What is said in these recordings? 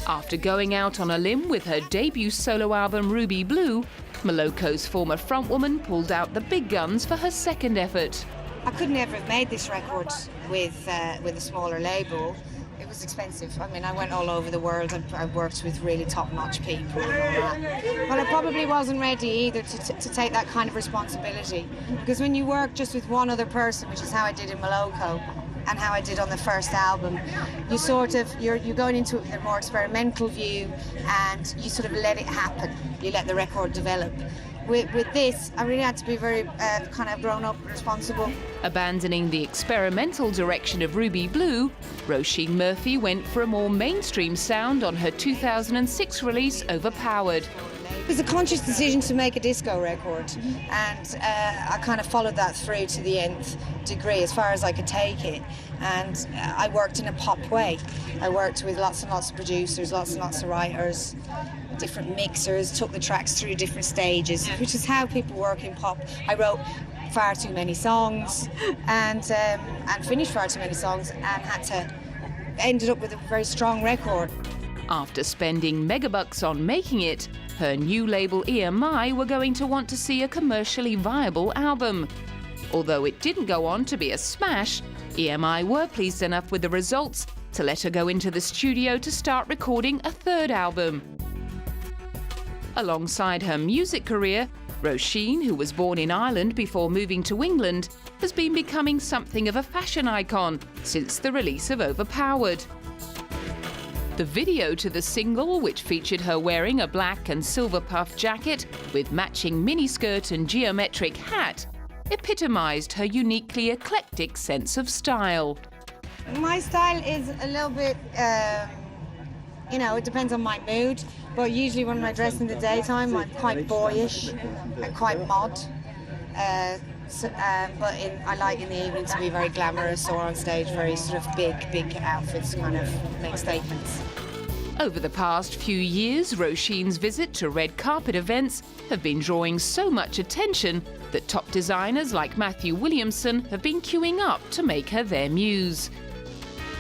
After going out on a limb with her debut solo album Ruby Blue, Moloko's former frontwoman pulled out the big guns for her second effort. I could never have made this record with a smaller label. It was expensive. I mean, I went all over the world. I worked with really top-notch people and all that. But I probably wasn't ready either to take that kind of responsibility. Because when you work just with one other person, which is how I did in Moloko and how I did on the first album, you you're going into it with a more experimental view, and you sort of let it happen. You let the record develop. With this, I really had to be very kind of grown up and responsible. Abandoning the experimental direction of Ruby Blue, Róisín Murphy went for a more mainstream sound on her 2006 release, Overpowered. It was a conscious decision to make a disco record, and I kind of followed that through to the nth degree, as far as I could take it. And I worked in a pop way. I worked with lots and lots of producers, lots and lots of writers, different mixers, took the tracks through different stages, which is how people work in pop. I wrote far too many songs and finished far too many songs, and ended up with a very strong record. After spending megabucks on making it, her new label EMI were going to want to see a commercially viable album. Although it didn't go on to be a smash, EMI were pleased enough with the results to let her go into the studio to start recording a third album. Alongside her music career, Róisín, who was born in Ireland before moving to England, has been becoming something of a fashion icon since the release of Overpowered. The video to the single, which featured her wearing a black and silver puff jacket with matching miniskirt and geometric hat, epitomised her uniquely eclectic sense of style. My style is a little bit, it depends on my mood, but usually when I dress in the daytime, I'm quite boyish and quite mod. I like in the evening to be very glamorous, or on stage very sort of big outfits, kind of make statements. Over the past few years, Róisín's visit to red carpet events have been drawing so much attention that top designers like Matthew Williamson have been queuing up to make her their muse.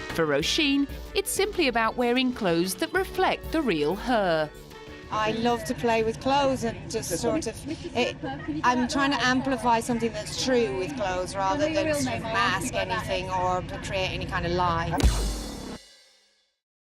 For Róisín, it's simply about wearing clothes that reflect the real her. I love to play with clothes and just I'm trying to amplify something that's true with clothes rather than sort of mask anything or create any kind of lie.